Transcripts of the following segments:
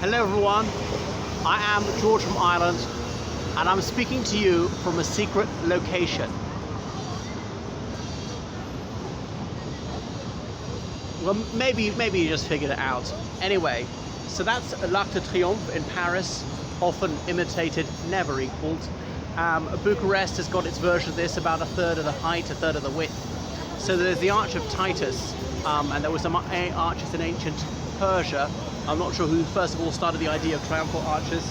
Hello everyone, I am George from Ireland and I'm speaking to you from a secret location. Well, maybe you just figured it out. Anyway, so that's l'Arc de Triomphe in Paris, often imitated, never equaled. Bucharest has got its version of this, about a third of the height, a third of the width. So there's the Arch of Titus, and there was some arches in ancient Persia. I'm not sure who first of all started the idea of triumphal arches.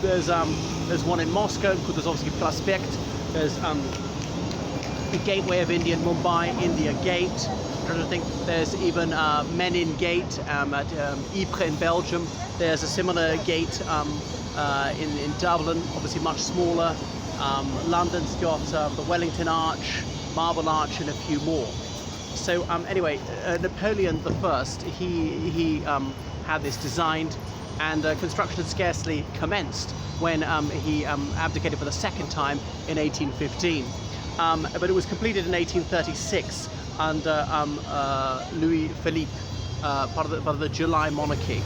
There's one in Moscow, there's obviously Prospect, there's the Gateway of India in Mumbai, India Gate. I think there's even Menin Gate at Ypres in Belgium. There's a similar gate in Dublin, obviously much smaller. London's got the Wellington Arch, Marble Arch, and a few more. So anyway, Napoleon I, he had this designed, and construction had scarcely commenced when he abdicated for the second time in 1815. But it was completed in 1836 under Louis Philippe, part of the July monarchy.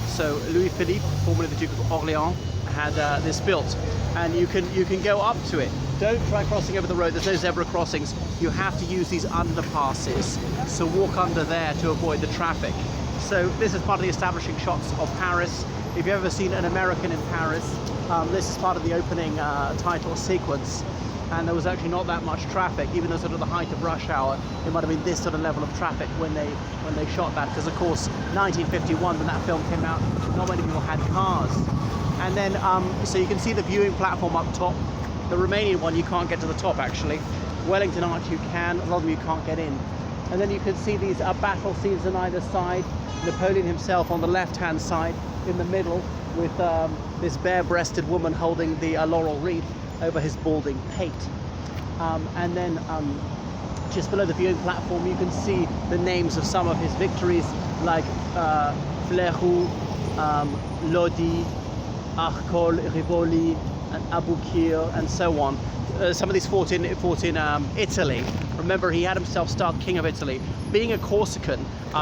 So Louis Philippe, formerly the Duke of Orleans, had this built, and you can go up to it. Don't try crossing over the road, there's no zebra crossings. You have to use these underpasses, so walk under there to avoid the traffic. So this is part of the establishing shots of Paris. If you've ever seen an American in Paris, this is part of the opening title sequence. And there was actually not that much traffic, even though sort of the height of rush hour, it might have been this sort of level of traffic when they shot that, because of course 1951, when that film came out, not many people had cars. And then so you can see the viewing platform up top. The Romanian one you can't get to the top actually. Wellington Arch you can, a lot of them you can't get in. And then you can see these battle scenes on either side. Napoleon himself on the left hand side, in the middle with this bare-breasted woman holding the laurel wreath over his balding pate. And then just below the viewing platform you can see the names of some of his victories, like Fleurus, Lodi, Arcole, Rivoli, and Aboukir, and so on. Some of these fought in Italy. Remember, he had himself styled King of Italy. Being a Corsican,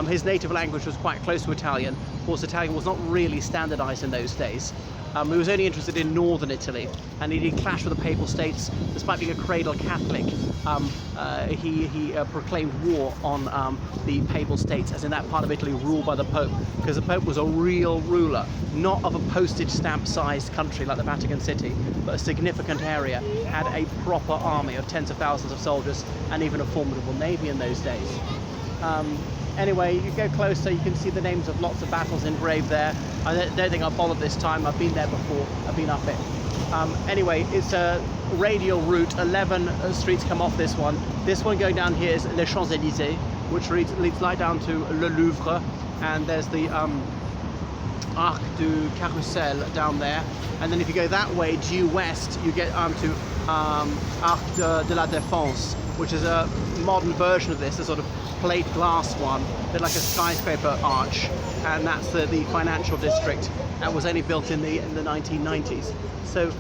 his native language was quite close to Italian. Of course, Italian was not really standardized in those days. He was only interested in northern Italy, and he did clash with the Papal States. Despite being a cradle Catholic, he proclaimed war on the Papal States, as in that part of Italy ruled by the Pope, because the Pope was a real ruler, not of a postage stamp sized country like the Vatican City, but a significant area, had a proper army of tens of thousands of soldiers, and even a formidable navy in those days. Anyway, you go closer, you can see the names of lots of battles engraved there. I don't think I've bothered this time, I've been there before, I've been up it. Anyway, it's a radial route, 11 streets come off this one. This one going down here is Les Champs-Élysées, which leads right down to Le Louvre, and there's the Arc du Carrousel down there. And then if you go that way, due west, you get to Arc de la Défense, which is a modern version of this, a sort of plate glass one, a bit like a skyscraper arch, and that's the financial district that was only built in the 1990s. So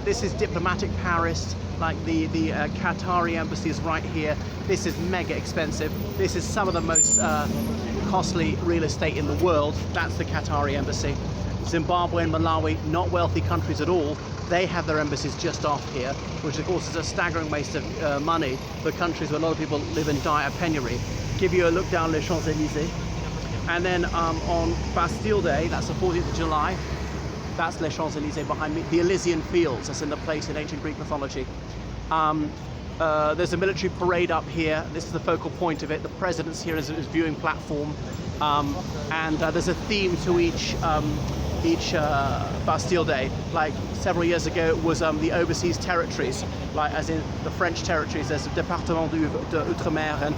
this is diplomatic Paris, like the Qatari embassy is right here. This is mega expensive. This is some of the most costly real estate in the world. That's the Qatari embassy. Zimbabwe and Malawi, not wealthy countries at all. They have their embassies just off here, which of course is a staggering waste of money for countries where a lot of people live in dire penury. Give you a look down Les Champs-Élysées. And then on Bastille Day, that's the 14th of July, that's Les Champs-Élysées behind me. The Elysian Fields, that's in the place in ancient Greek mythology. There's a military parade up here. This is the focal point of it. The president's here as his viewing platform. And there's a theme to each Bastille Day. Like several years ago it was the overseas territories, like as in the French territories. There's the Département d'Outre-mer and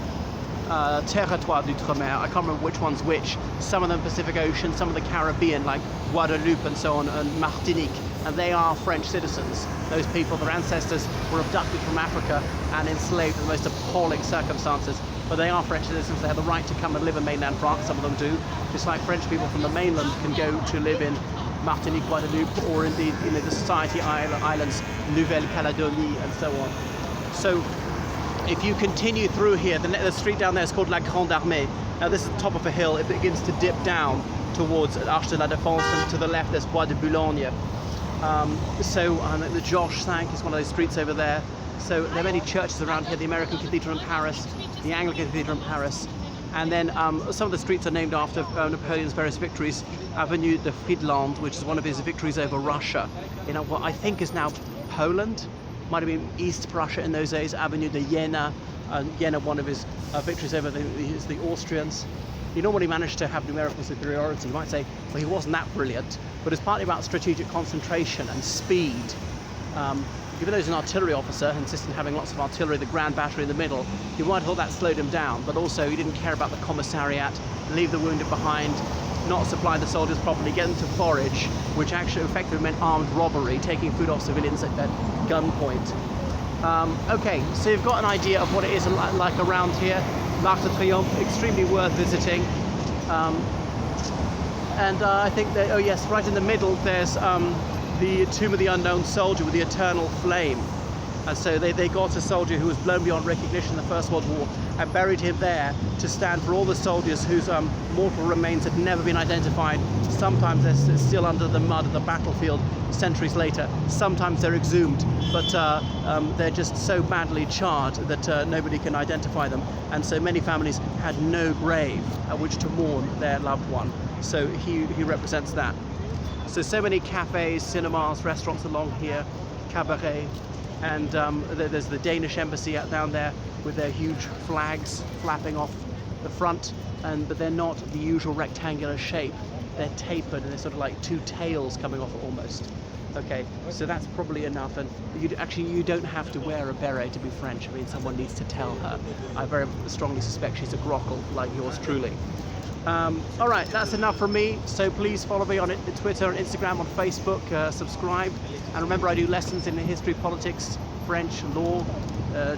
Territoire d'Outre-mer. I can't remember which one's which. Some of them Pacific Ocean, some of the Caribbean, like Guadeloupe and so on, and Martinique. And they are French citizens. Those people, their ancestors were abducted from Africa and enslaved in the most appalling circumstances. But they are French citizens. They have the right to come and live in mainland France. Some of them do. Just like French people from the mainland can go to live in Martinique, Guadeloupe, or indeed in the Society Islands, Nouvelle-Calédonie, and so on. So if you continue through here, the street down there is called La Grande Armée. Now this is the top of a hill. It begins to dip down, towards Arche de la Défense, and to the left there's Bois de Boulogne. The Josh 5 is one of those streets over there. So there are many churches around here, the American Cathedral in Paris, the Anglican Cathedral in Paris, and then some of the streets are named after Napoleon's various victories. Avenue de Friedland, which is one of his victories over Russia, in what I think is now Poland, might have been East Prussia in those days. Avenue de Jena, Jena, one of his victories over the Austrians. He normally managed to have numerical superiority. You might say, well, he wasn't that brilliant, but it's partly about strategic concentration and speed. Even though he's an artillery officer, insisting on having lots of artillery, the Grand Battery in the middle, you might have thought that slowed him down, but also he didn't care about the commissariat, leave the wounded behind, not supply the soldiers properly, get them to forage, which actually effectively meant armed robbery, taking food off civilians at gunpoint. Okay, so you've got an idea of what it is like around here. Marc de Triomphe, extremely worth visiting. I think that, oh yes, right in the middle there's the Tomb of the Unknown Soldier with the eternal flame. And so they got a soldier who was blown beyond recognition in the First World War and buried him there to stand for all the soldiers whose mortal remains had never been identified. Sometimes they're still under the mud of the battlefield centuries later. Sometimes they're exhumed, but they're just so badly charred that nobody can identify them. And so many families had no grave at which to mourn their loved one. So he represents that. So many cafes, cinemas, restaurants along here, cabaret. And there's the Danish embassy out down there with their huge flags flapping off the front, but they're not the usual rectangular shape. They're tapered and they're sort of like two tails coming off almost. Okay, so that's probably enough. And you don't have to wear a beret to be French. I mean, someone needs to tell her. I very strongly suspect she's a grockle like yours truly. All right, that's enough from me. So please follow me on Twitter and Instagram, on Facebook, subscribe. And remember, I do lessons in history, politics, French, law,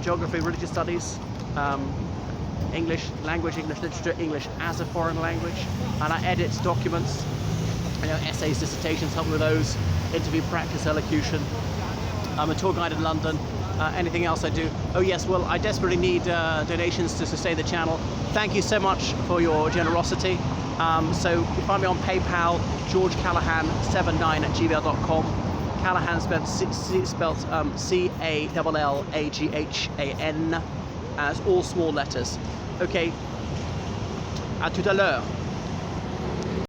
geography, religious studies, English language, English literature, English as a foreign language. And I edit documents, essays, dissertations, help me with those, interview practice, elocution. I'm a tour guide in London. Anything else I do? Oh yes, well, I desperately need donations to sustain the channel. Thank you so much for your generosity. So you find me on PayPal, georgecallahan79@gmail.com. Callahan spelled C-A-L-L-A-G-H-A-N, as all small letters. Okay, à tout à l'heure.